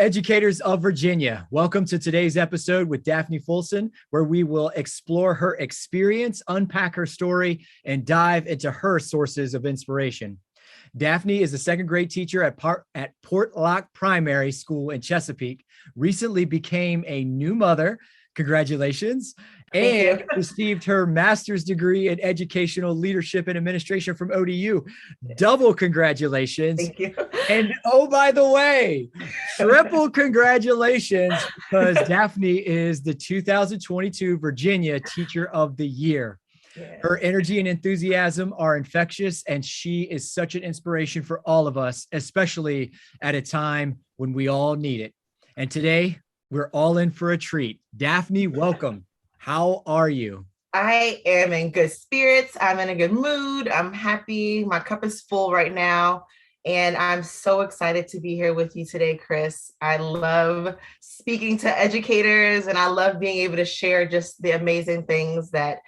educators of Virginia. Welcome to today's episode with Daphne Fulson, where we will explore her experience, unpack her story, and dive into her sources of inspiration. Daphne is a second grade teacher at Portlock Primary School in Chesapeake, recently became a new mother. Congratulations. And received her master's degree in educational leadership and administration from ODU. Double congratulations. Thank you. And oh, by the way, triple congratulations, because Daphne is the 2022 Virginia Teacher of the Year. Yeah. Her energy and enthusiasm are infectious, and she is such an inspiration for all of us, especially at a time when we all need it. And today, we're all in for a treat. Daphne, welcome. How are you? I am in good spirits. I'm in a good mood. I'm happy. My cup is full right now. And I'm so excited to be here with you today, Chris. I love speaking to educators, and I love being able to share just the amazing things that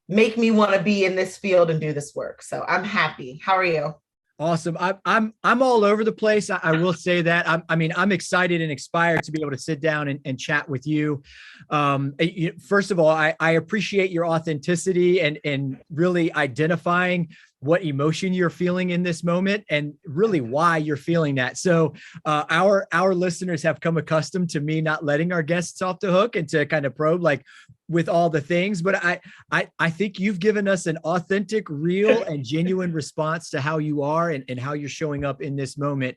make me want to be in this field and do this work. So I'm happy. How are you? Awesome. I'm all over the place. I will say that. I'm excited and inspired to be able to sit down and chat with you. First of all, I appreciate your authenticity and really identifying what emotion you're feeling in this moment and really why you're feeling that. So our listeners have come accustomed to me not letting our guests off the hook and to kind of probe like with all the things, but I think you've given us an authentic, real and genuine response to how you are and how you're showing up in this moment.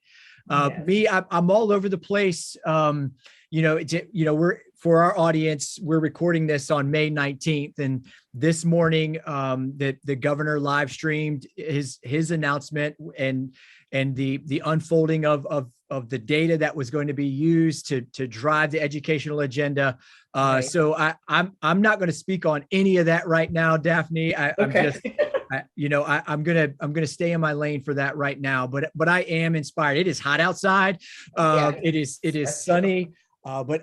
I'm all over the place. We're, for our audience, we're recording this on May 19th, and this morning the governor live streamed his announcement and the unfolding of the data that was going to be used to drive the educational agenda. Right. So I'm not going to speak on any of that right now, Daphne. I'm gonna stay in my lane for that right now. But I am inspired. It is hot outside. It is sunny. But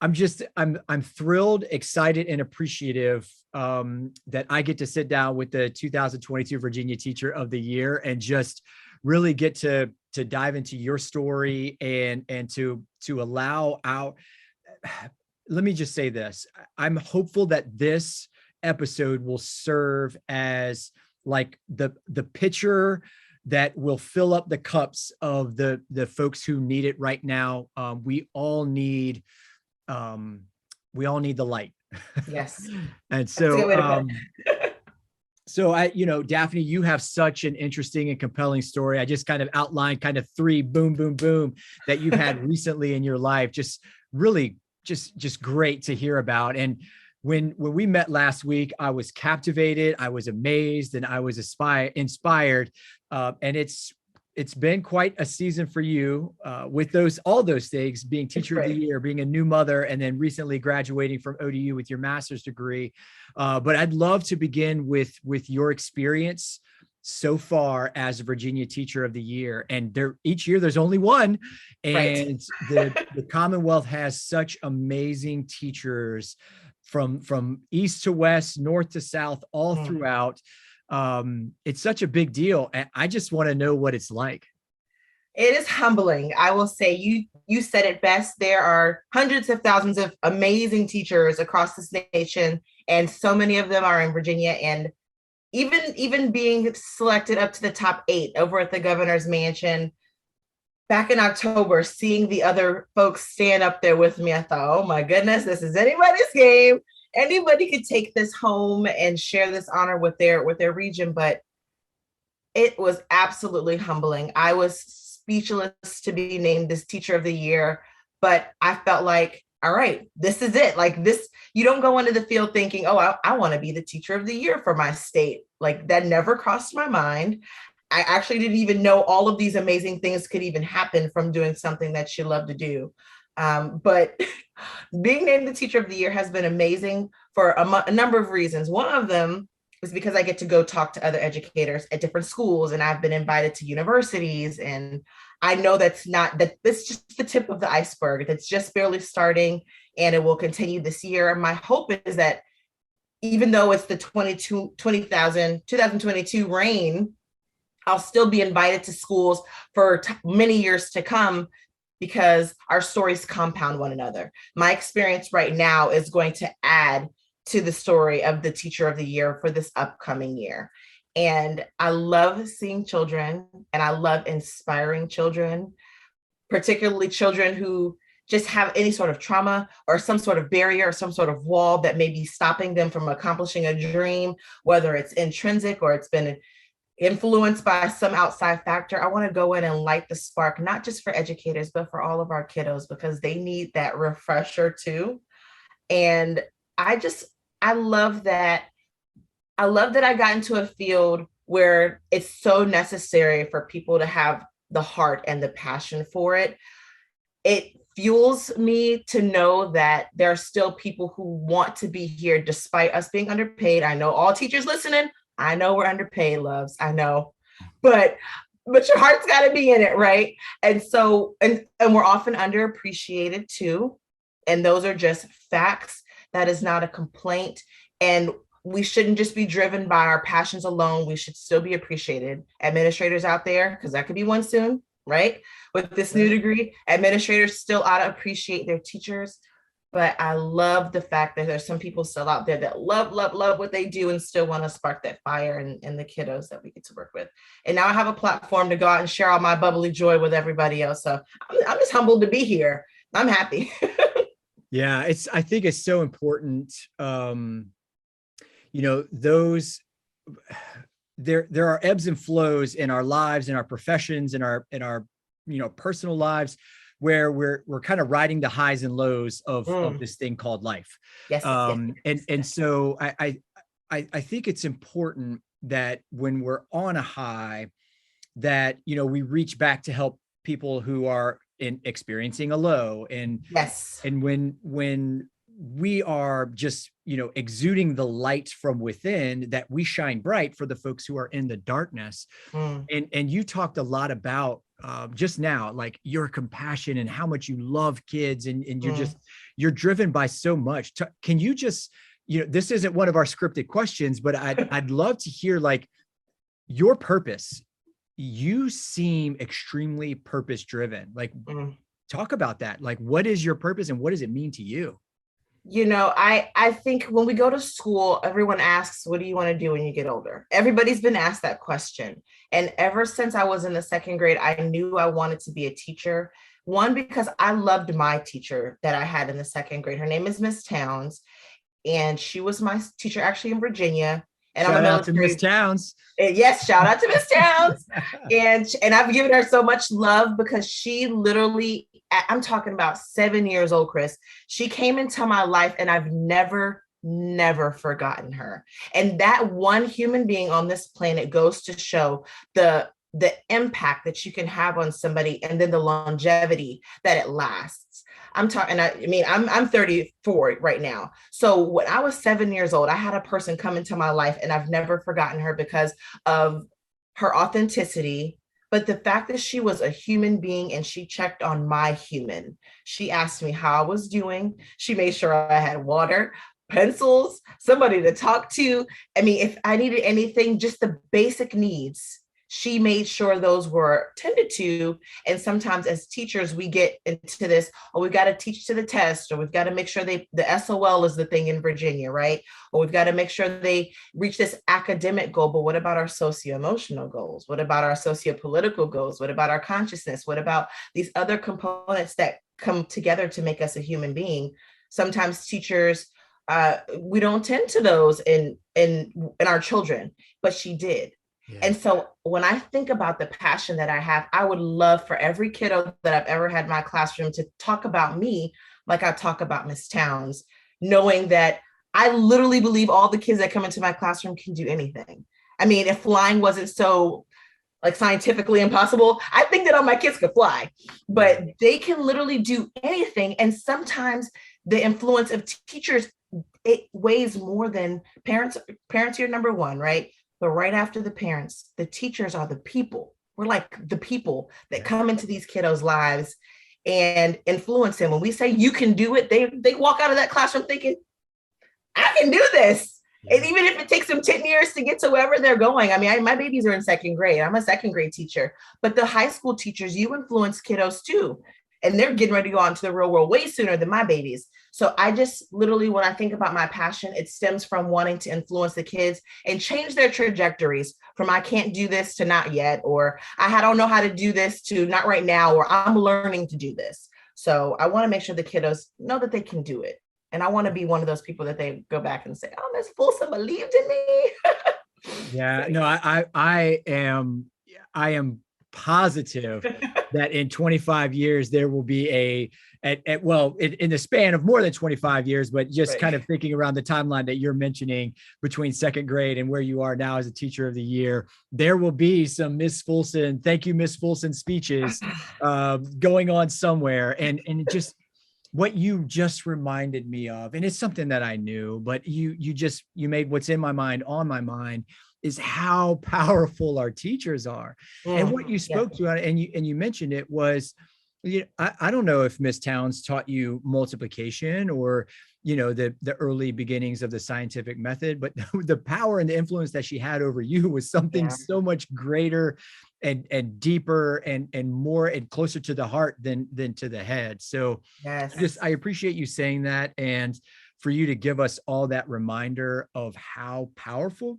I'm thrilled, excited, and appreciative that I get to sit down with the 2022 Virginia Teacher of the Year and just really get to dive into your story and to allow out. Let me just say this. I'm hopeful that this episode will serve as like the pitcher that will fill up the cups of the folks who need it right now. We all need the light. Yes. And so, Daphne, you have such an interesting and compelling story. I just kind of outlined kind of three boom, boom, boom that you've had recently in your life. Just really, just great to hear about. And when we met last week, I was captivated, I was amazed, and I was inspired. And it's been quite a season for you with all those things, being Teacher of the Year, being a new mother, and then recently graduating from ODU with your master's degree. But I'd love to begin with your experience so far as a Virginia Teacher of the Year. And each year there's only one. And the Commonwealth has such amazing teachers from east to west, north to south, all throughout. It's such a big deal. And I just want to know what it's like. It is humbling. I will say you said it best. There are hundreds of thousands of amazing teachers across this nation, and so many of them are in Virginia. And even being selected up to the top 8 over at the governor's mansion back in October, seeing the other folks stand up there with me, I thought, oh my goodness, this is anybody's game. Anybody could take this home and share this honor with their region, but it was absolutely humbling. I was speechless to be named this Teacher of the Year, but I felt like, all right, this is it. Like this, you don't go into the field thinking, oh, I want to be the Teacher of the Year for my state. Like that never crossed my mind. I actually didn't even know all of these amazing things could even happen from doing something that you love to do. But being named the Teacher of the Year has been amazing for a number of reasons. One of them is because I get to go talk to other educators at different schools, and I've been invited to universities. And I know that's just the tip of the iceberg. That's just barely starting, and it will continue this year. And my hope is that even though it's the 2022 reign, I'll still be invited to schools for many years to come because our stories compound one another. My experience right now is going to add to the story of the teacher of the year for this upcoming year. And I love seeing children and I love inspiring children, particularly children who just have any sort of trauma or some sort of barrier or some sort of wall that may be stopping them from accomplishing a dream, whether it's intrinsic or it's been influenced by some outside factor. I want to go in and light the spark, not just for educators, but for all of our kiddos, because they need that refresher too. And I just, I love that. I love that I got into a field where it's so necessary for people to have the heart and the passion for it. It fuels me to know that there are still people who want to be here despite us being underpaid. I know all teachers listening, I know we're underpaid, loves. I know, but your heart's got to be in it, right? And so, and we're often underappreciated too. And those are just facts. That is not a complaint. And we shouldn't just be driven by our passions alone. We should still be appreciated. Administrators out there, because that could be one soon, right? With this new degree, administrators still ought to appreciate their teachers. But I love the fact that there's some people still out there that love what they do and still want to spark that fire in the kiddos that we get to work with. And now I have a platform to go out and share all my bubbly joy with everybody else. So I'm just humbled to be here. I'm happy. Yeah, I think it's so important. Those there are ebbs and flows in our lives, in our professions, in our personal lives, where we're kind of riding the highs and lows of this thing called life. Yes. And so I think it's important that when we're on a high, that we reach back to help people who are experiencing a low. And yes, and when we are just exuding the light from within, that we shine bright for the folks who are in the darkness. And you talked a lot about just now, like your compassion and how much you love kids, and you're driven by so much. Can you just, this isn't one of our scripted questions, but I'd love to hear like your purpose. You seem extremely purpose driven. Like, talk about that. Like, what is your purpose and what does it mean to you? I think when we go to school, everyone asks, what do you want to do when you get older? Everybody's been asked that question. And ever since I was in the second grade, I knew I wanted to be a teacher. One, because I loved my teacher that I had in the second grade. Her name is Miss Towns. And she was my teacher actually in Virginia. And shout out to Miss Towns. Yes, shout out to Miss Towns. And I've given her so much love because she literally, I'm talking about 7 years old, Chris. She came into my life and I've never forgotten her. And that one human being on this planet goes to show the impact that you can have on somebody and then the longevity that it lasts. I'm 34 right now. So when I was 7 years old, I had a person come into my life and I've never forgotten her because of her authenticity. But the fact that she was a human being and she checked on my human. She asked me how I was doing. She made sure I had water, pencils, somebody to talk to. I mean, if I needed anything, just the basic needs, she made sure those were tended to. And sometimes as teachers, we get into this, oh, we've got to teach to the test, or we've got to make sure the SOL is the thing in Virginia, right? Or we've got to make sure they reach this academic goal. But what about our socio-emotional goals? What about our socio-political goals? What about our consciousness? What about these other components that come together to make us a human being? Sometimes teachers, we don't tend to those in our children, but she did. Yeah. And so when I think about the passion that I have, I would love for every kiddo that I've ever had in my classroom to talk about me like I talk about Miss Towns, knowing that I literally believe all the kids that come into my classroom can do anything. I mean, if flying wasn't so like scientifically impossible, I think that all my kids could fly, but they can literally do anything. And sometimes the influence of teachers, it weighs more than parents. Parents are number one, right? But right after the parents, the teachers are the people. We're like the people that come into these kiddos' lives and influence them. When we say you can do it, they walk out of that classroom thinking, I can do this. And Yeah. even if it takes them 10 years to get to wherever they're going. I mean, my babies are in second grade. I'm a second grade teacher, but the high school teachers, you influence kiddos too. And they're getting ready to go out into the real world way sooner than my babies. So I just literally, when I think about my passion, it stems from wanting to influence the kids and change their trajectories from I can't do this to not yet, or I don't know how to do this to not right now, or I'm learning to do this. So I want to make sure the kiddos know that they can do it. And I want to be one of those people that they go back and say, oh, Miss Fulson believed in me. Yeah, no, I am positive that in 25 years there will be in the span of more than 25 years, but just Right. kind of thinking around the timeline that you're mentioning between second grade and where you are now as a teacher of the year, there will be some Miss Fulson, thank you, Miss Fulson speeches going on somewhere. And just what you just reminded me of, and it's something that I knew, but you made what's in my mind on my mind, is how powerful our teachers are. And what you Yeah. spoke to, and you mentioned it, was, I don't know if Miss Towns taught you multiplication or, the early beginnings of the scientific method, but the power and the influence that she had over you was something Yeah. so much greater and deeper and more and closer to the heart than to the head. So Yes. I appreciate you saying that, and for you to give us all that reminder of how powerful,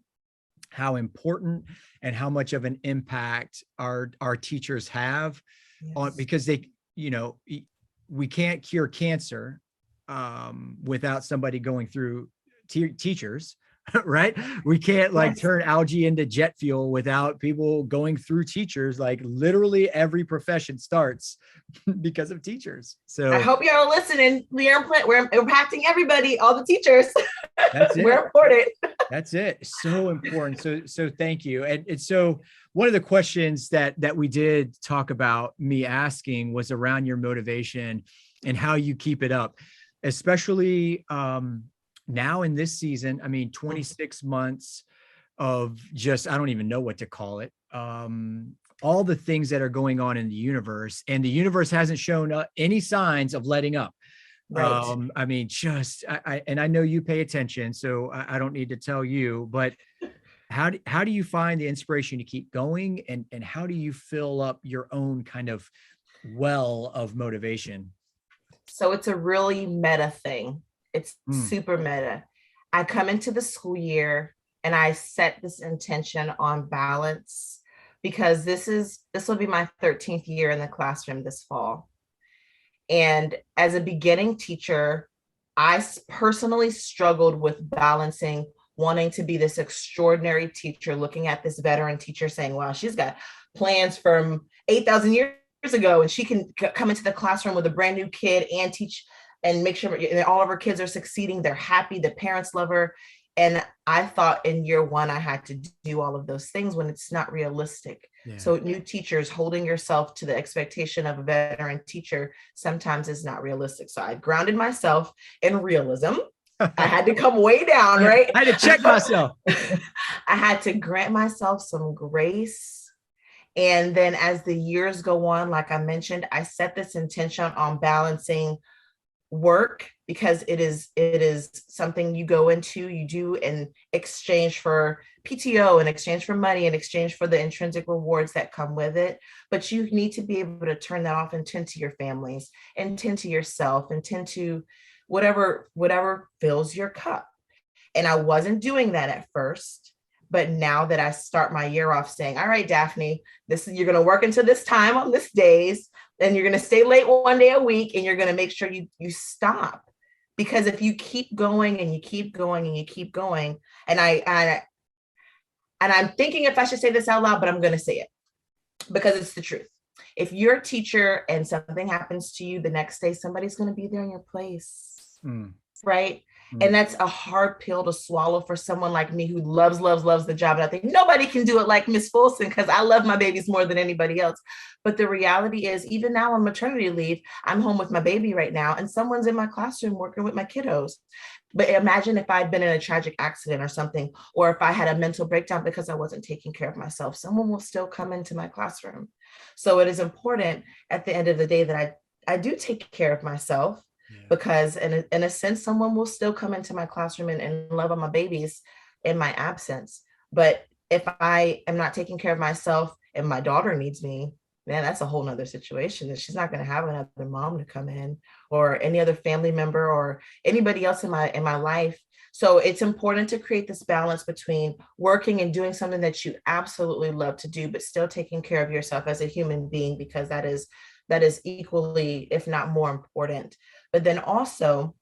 how important, and how much of an impact our teachers have on, Yes. because they, we can't cure cancer without somebody going through teachers, right? We can't Yes. turn algae into jet fuel without people going through teachers. Like literally every profession starts because of teachers. So I hope y'all are listening. We're impacting everybody, all the teachers. that's it. We're important. That's it. So important. So thank you. And so one of the questions that we did talk about me asking was around your motivation and how you keep it up, especially now in this season. I mean, 26 months of just, I don't even know what to call it. All the things that are going on in the universe, and the universe hasn't shown any signs of letting up. Right. I mean, and I know you pay attention, so I don't need to tell you, but how do you find the inspiration to keep going, and how do you fill up your own kind of well of motivation? So it's a really meta thing. It's Mm, super meta. I come into the school year and I set this intention on balance because this will be my 13th year in the classroom this fall. And as a beginning teacher, I personally struggled with balancing wanting to be this extraordinary teacher, looking at this veteran teacher saying, wow, she's got plans from 8,000 years ago, and she can come into the classroom with a brand new kid and teach and make sure all of her kids are succeeding. They're happy. The parents love her. And I thought in year one, I had to do all of those things when it's not realistic. yeah. So new teachers, holding yourself to the expectation of a veteran teacher sometimes is not realistic. So I grounded myself in realism. I had to come way down, right? I had to check myself. I had to grant myself some grace. And then as the years go on, like I mentioned, I set this intention on balancing work, because it is something you go into, you do in exchange for PTO, in exchange for money, in exchange for the intrinsic rewards that come with it. But you need to be able to turn that off and tend to your families, and tend to yourself, and tend to whatever fills your cup. And I wasn't doing that at first. But now that I start my year off saying, all right, Daphne, you're going to work until this time on this days, and you're going to stay late one day a week, and you're going to make sure you stop. Because if you keep going and you keep going and you keep going, and I'm thinking if I should say this out loud, but I'm going to say it because it's the truth. If you're a teacher and something happens to you the next day, somebody's going to be there in your place. Right? And that's a hard pill to swallow for someone like me who loves the job. And I think nobody can do it like Miss Fulson, because I love my babies more than anybody else. But the reality is, even now on maternity leave, I'm home with my baby right now, and someone's in my classroom working with my kiddos. But imagine if I'd been in a tragic accident or something, or if I had a mental breakdown because I wasn't taking care of myself, someone will still come into my classroom. So it is important at the end of the day that I do take care of myself. because in a sense, someone will still come into my classroom and love on my babies in my absence. But if I am not taking care of myself and my daughter needs me, man, that's a whole nother situation. That she's not going to have another mom to come in, or any other family member, or anybody else in my life. So it's important to create this balance between working and doing something that you absolutely love to do, but still taking care of yourself as a human being, because that is equally, if not more important. But then also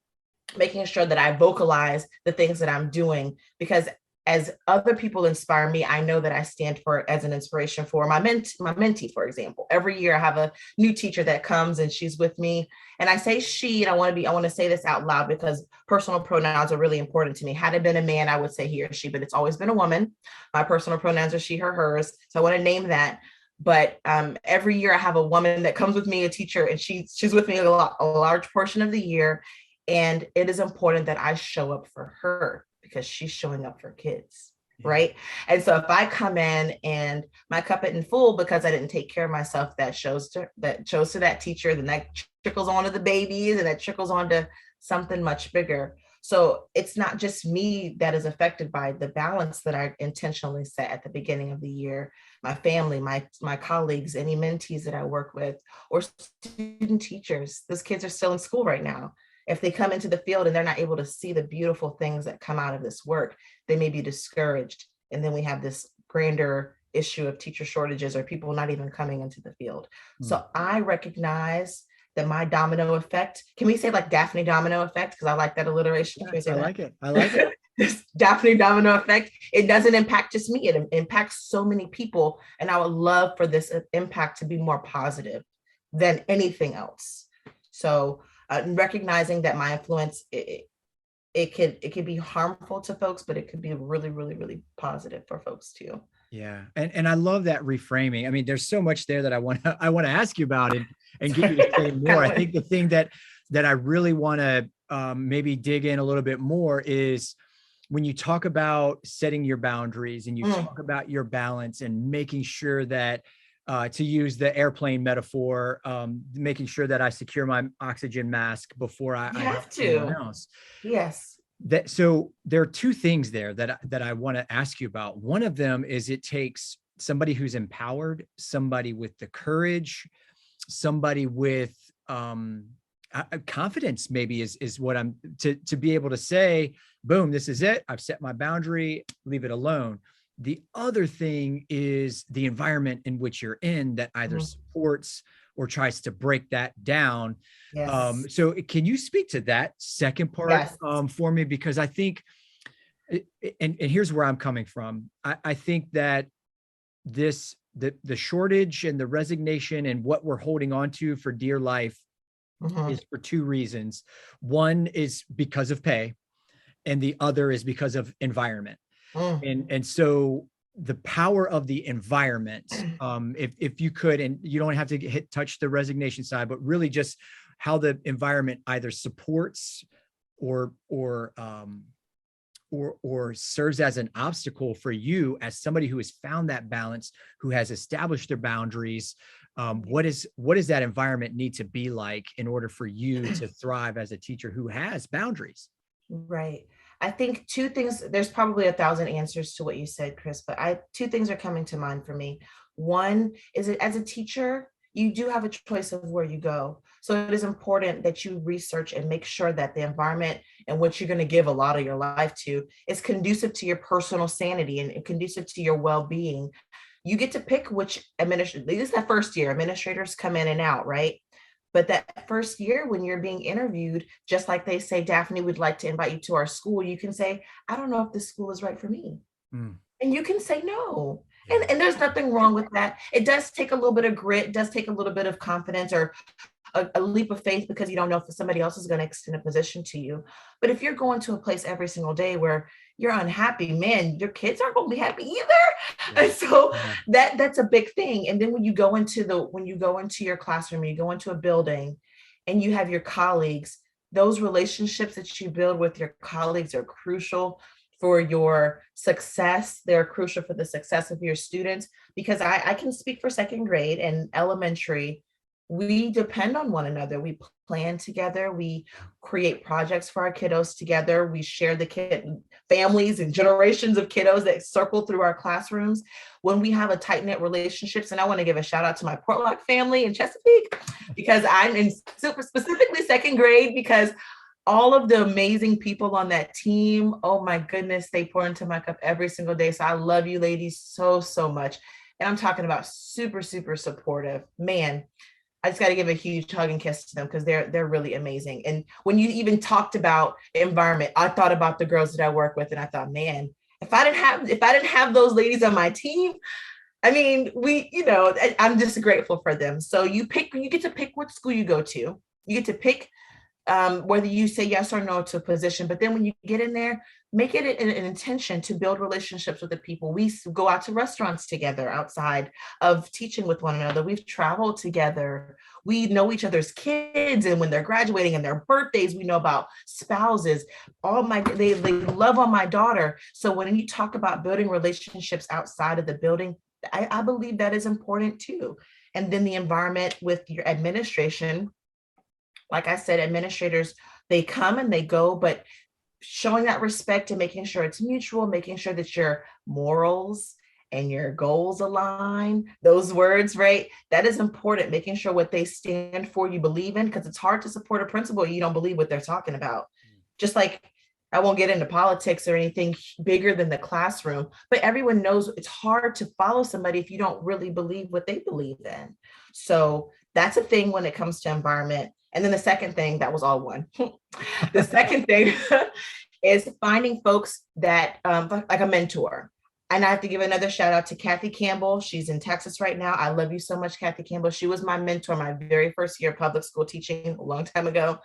making sure that I vocalize the things that I'm doing, because as other people inspire me, I know that I stand for as an inspiration for my mentee, for example. Every year I have a new teacher that comes and she's with me. And I say she, and I want to say this out loud because personal pronouns are really important to me. Had it been a man, I would say he or she, but it's always been a woman. My personal pronouns are she, her, hers. So I want to name that. But every year I have a woman that comes with me, a teacher, and she's with me a large portion of the year. And it is important that I show up for her because she's showing up for kids, right? And so if I come in and my cup isn't full because I didn't take care of myself, that shows to that teacher, then that trickles onto the babies, and that trickles onto something much bigger. So it's not just me that is affected by the balance that I intentionally set at the beginning of the year. My family, my colleagues, any mentees that I work with, or student teachers. Those kids are still in school right now. If they come into the field and they're not able to see the beautiful things that come out of this work, they may be discouraged. And then we have this grander issue of teacher shortages or people not even coming into the field. So I recognize that my domino effect, can we say like Daphne domino effect? Because I like that alliteration. Can we say I that? like it. I like it. This Daphne domino effect, it doesn't impact just me, it impacts so many people. And I would love for this impact to be more positive than anything else. So recognizing that my influence, it could be harmful to folks, but it could be really, really, really positive for folks too. Yeah. And I love that reframing. I mean, there's so much there that I want to ask you about and get you to say more. I think the thing that I really want to maybe dig in a little bit more is when you talk about setting your boundaries and you talk about your balance and making sure that to use the airplane metaphor, making sure that I secure my oxygen mask before I have to anyone else. Yes. So there are two things there that I want to ask you about. One of them is it takes somebody who's empowered, somebody with the courage, somebody with confidence, maybe is what I'm to be able to say, boom, this is it. I've set my boundary, leave it alone. The other thing is the environment in which you're in that either supports or tries to break that down. Yes. So can you speak to that second part for me? Because I think, and here's where I'm coming from. I think that the shortage and the resignation and what we're holding on to for dear life is for two reasons. One is because of pay, and the other is because of environment. And so the power of the environment, if you could, and you don't have to touch the resignation side, but really just how the environment either supports or serves as an obstacle for you as somebody who has found that balance, who has established their boundaries. What does that environment need to be like in order for you to thrive as a teacher who has boundaries? Right. I think two things, there's probably 1,000 answers to what you said, Chris, but two things are coming to mind for me. One is that as a teacher, you do have a choice of where you go. So it is important that you research and make sure that the environment in which you're going to give a lot of your life to is conducive to your personal sanity and conducive to your well-being. You get to pick which administrator, this is that first year, administrators come in and out, right? But that first year when you're being interviewed, just like they say, Daphne, we'd like to invite you to our school, you can say, I don't know if this school is right for me. And you can say no. And there's nothing wrong with that. It does take a little bit of grit, it does take a little bit of confidence or a leap of faith because you don't know if somebody else is going to extend a position to you. But if you're going to a place every single day where you're unhappy, man, your kids aren't going to be happy either. And so that's a big thing. And then when you go into your classroom, you go into a building and you have your colleagues, those relationships that you build with your colleagues are crucial for your success. They're crucial for the success of your students, because I can speak for second grade and elementary. we depend on one another. We plan together. We create projects for our kiddos together. We share the kid families and generations of kiddos that circle through our classrooms. When we have a tight knit relationships, and I want to give a shout out to my Portlock family in Chesapeake, because I'm in super specifically second grade, because all of the amazing people on that team, oh my goodness, they pour into my cup every single day. So I love you ladies so, so much. And I'm talking about super, super supportive. Man, I just got to give a huge hug and kiss to them, because they're really amazing. And when you even talked about environment, I thought about the girls that I work with, and I thought, man, if I didn't have those ladies on my team, I mean, I'm just grateful for them. So you get to pick what school you go to. You get to pick whether you say yes or no to a position. But then when you get in there, make it an intention to build relationships with the people. We go out to restaurants together outside of teaching with one another. We've traveled together. We know each other's kids, and when they're graduating and their birthdays, we know about spouses. They love on my daughter. So when you talk about building relationships outside of the building, I believe that is important too. And then the environment with your administration. Like I said, administrators, they come and they go, but showing that respect and making sure it's mutual, making sure that your morals and your goals align, those words, right? That is important, making sure what they stand for, you believe in, because it's hard to support a principal you don't believe what they're talking about. Just like, I won't get into politics or anything bigger than the classroom, but everyone knows it's hard to follow somebody if you don't really believe what they believe in. So that's a thing when it comes to environment. And then the second thing, that was all one. The second thing is finding folks that like a mentor. And I have to give another shout out to Kathy Campbell. She's in Texas right now. I love you so much, Kathy Campbell. She was my mentor my very first year of public school teaching a long time ago.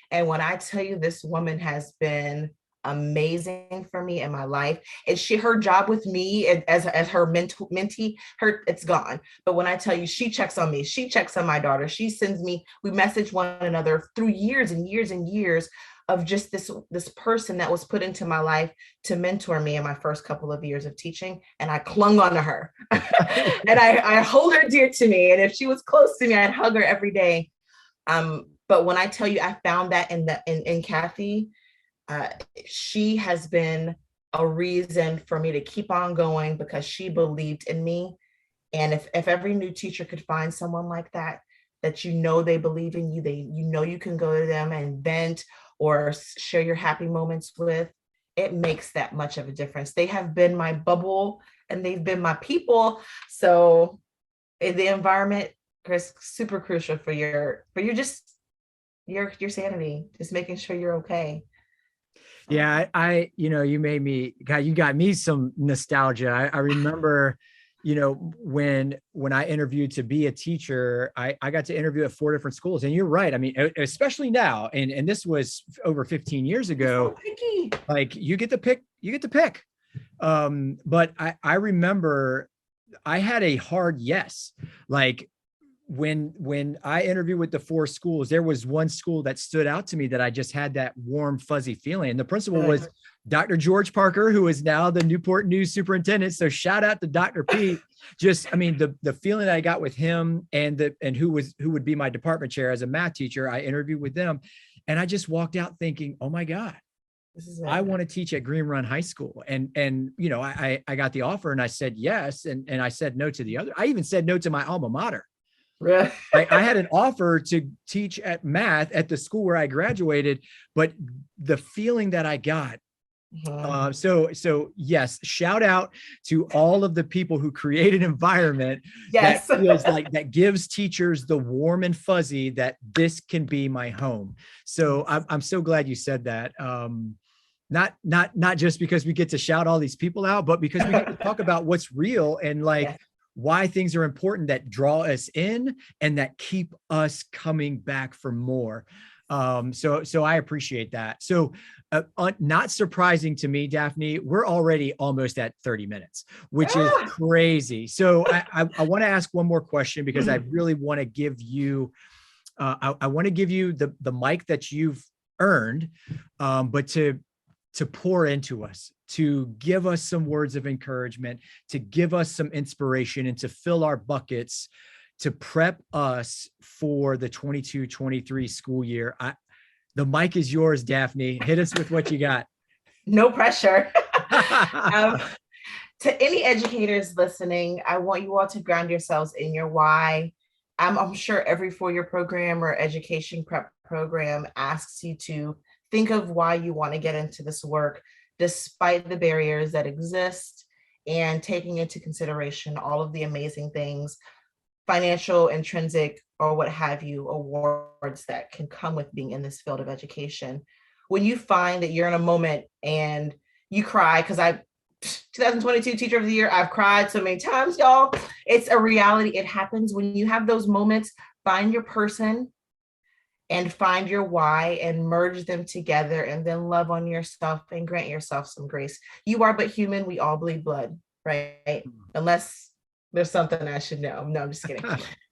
And when I tell you, this woman has been amazing for me in my life. And her job with me as her mentee, it's gone. But when I tell you, she checks on me, she checks on my daughter, she sends me, we message one another through years and years and years of just this person that was put into my life to mentor me in my first couple of years of teaching. And I clung on to her. And I hold her dear to me. And if she was close to me, I'd hug her every day. But when I tell you, I found that in Kathy, she has been a reason for me to keep on going, because she believed in me. And if every new teacher could find someone like that they believe in you, you can go to them and vent or share your happy moments with, it makes that much of a difference. They have been my bubble and they've been my people. So in the environment, Chris, super crucial for your sanity, just making sure you're okay. Yeah, you made me, God, you got me some nostalgia. I remember, when I interviewed to be a teacher, I got to interview at 4 different schools. And you're right. I mean, especially now, and this was over 15 years ago, like you get to pick. But I remember I had a hard yes. Like, when I interviewed with the 4 schools, there was one school that stood out to me that I just had that warm, fuzzy feeling. And the principal was Dr. George Parker, who is now the Newport News Superintendent. So shout out to Dr. P. Just, I mean, the feeling that I got with him and who would be my department chair as a math teacher, I interviewed with them. And I just walked out thinking, oh my God, I want to teach at Green Run High School. And I got the offer and I said yes. And I said no to the other. I even said no to my alma mater. Really? I had an offer to teach at math at the school where I graduated, but the feeling that I got, so yes, shout out to all of the people who create an environment that feels like, that gives teachers the warm and fuzzy that this can be my home. So I'm so glad you said that. Not just because we get to shout all these people out, but because we get to talk about what's real and why things are important that draw us in and that keep us coming back for more. So I appreciate that. So not surprising to me, Daphne, we're already almost at 30 minutes, which is crazy. So I want to ask one more question, because I really want to give you, I want to give you the mic that you've earned, but to pour into us, to give us some words of encouragement, to give us some inspiration, and to fill our buckets. to prep us for the 22-23 school year. The mic is yours, Daphne. Hit us with what you got. No pressure. To any educators listening, I want you all to ground yourselves in your why. I'm sure every four-year program or education prep program asks you to think of why you want to get into this work, despite the barriers that exist, and taking into consideration all of the amazing things, financial, intrinsic, or what have you, awards that can come with being in this field of education. When you find that you're in a moment and you cry, because 2022 Teacher of the Year, I've cried so many times, y'all. It's a reality. It happens when you have those moments. Find your person and find your why and merge them together, and then love on yourself and grant yourself some grace. You are but human. We all bleed blood, right? Unless there's something I should know. No, I'm just kidding.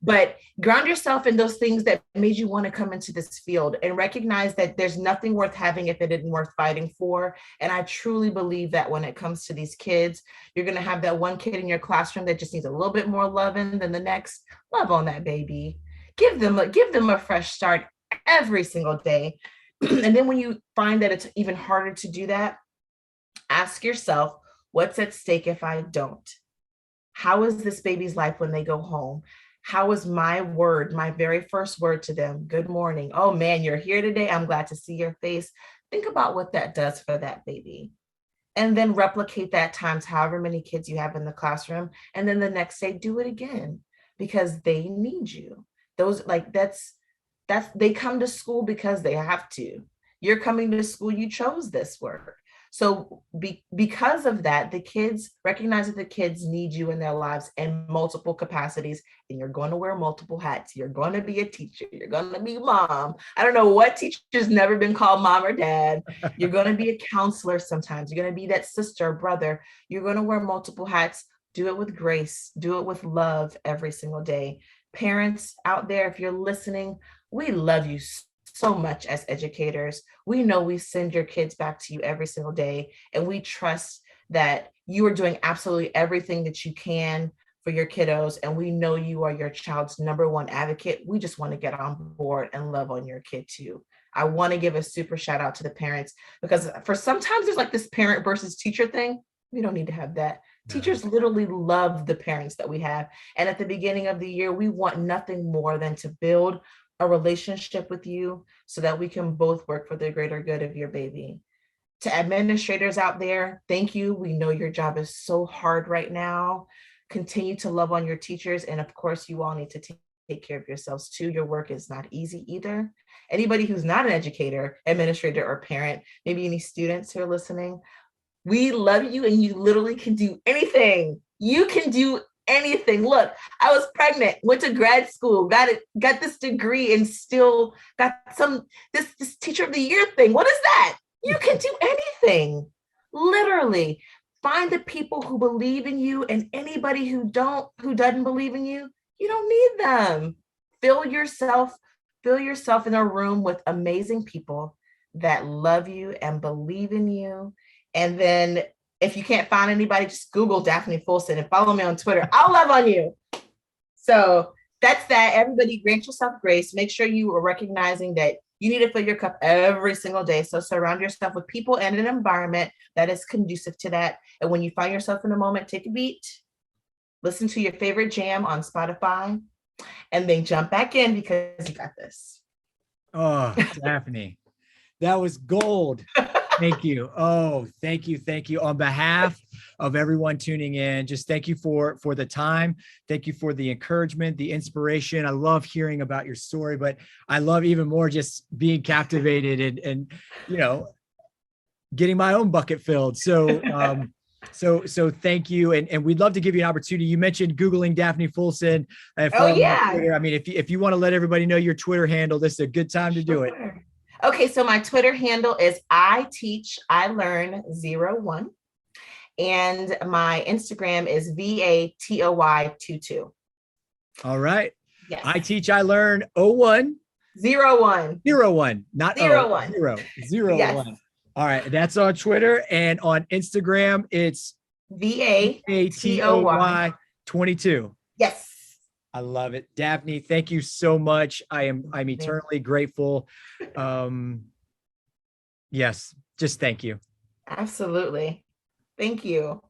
But ground yourself in those things that made you want to come into this field, and recognize that there's nothing worth having if it isn't worth fighting for. And I truly believe that when it comes to these kids, you're going to have that one kid in your classroom that just needs a little bit more loving than the next. Love on that baby. Give them a fresh start every single day. And then when you find that it's even harder to do that, ask yourself, what's at stake if I don't? How is this baby's life when they go home? How is my word, my very first word to them? Good morning. Oh man, you're here today. I'm glad to see your face. Think about what that does for that baby. And then replicate that times however many kids you have in the classroom. And then the next day, do it again, because they need you. They come to school because they have to. You're coming to school, you chose this work. So because of that, recognize that the kids need you in their lives in multiple capacities, and you're going to wear multiple hats. You're going to be a teacher. You're going to be mom. I don't know what teacher's never been called mom or dad. You're going to be a counselor sometimes. You're going to be that sister or brother. You're going to wear multiple hats. Do it with grace. Do it with love every single day. Parents out there, if you're listening, we love you so much as educators. We know we send your kids back to you every single day, and we trust that you are doing absolutely everything that you can for your kiddos, and we know you are your child's number one advocate. We just want to get on board and love on your kid too. I want to give a super shout out to the parents, because for sometimes there's like this parent versus teacher thing. We don't need to have that. No. Teachers literally love the parents that we have. And at the beginning of the year, we want nothing more than to build a relationship with you so that we can both work for the greater good of your baby. To administrators out there, thank you. We know your job is so hard right now. Continue to love on your teachers. And of course, you all need to take care of yourselves too. Your work is not easy either. Anybody who's not an educator, administrator, or parent, maybe any students who are listening, we love you, and you literally can do anything. You can do anything. Look, I was pregnant, went to grad school, got this degree, and still got this Teacher of the Year thing. What is that? You can do anything. Literally, find the people who believe in you, and anybody who doesn't believe in you, you don't need them. Fill yourself in a room with amazing people that love you and believe in you. And then if you can't find anybody, just Google Daphne Fulson and follow me on Twitter. I'll love on you. So that's that. Everybody grant yourself grace. Make sure you are recognizing that you need to fill your cup every single day. So surround yourself with people and an environment that is conducive to that. And when you find yourself in a moment, take a beat, listen to your favorite jam on Spotify, and then jump back in, because you got this. Oh, Daphne, that was gold. Thank you. Oh, thank you. Thank you. On behalf of everyone tuning in, just thank you for the time. Thank you for the encouragement, the inspiration. I love hearing about your story, but I love even more just being captivated and getting my own bucket filled. So thank you. And we'd love to give you an opportunity. You mentioned Googling Daphne Fulson. Oh yeah. Twitter. I mean, if you want to let everybody know your Twitter handle, this is a good time to do it. Okay, so my Twitter handle is ITeachILearn01, and my Instagram is VATOY22. All right. Yes. I Teach, I Learn 01. 01. 01, not 01. 0. Yes. 01. All right, that's on Twitter, and on Instagram, it's VATOY 22. Yes. I love it. Daphne, thank you so much. I'm eternally grateful. Yes, just thank you. Absolutely. Thank you.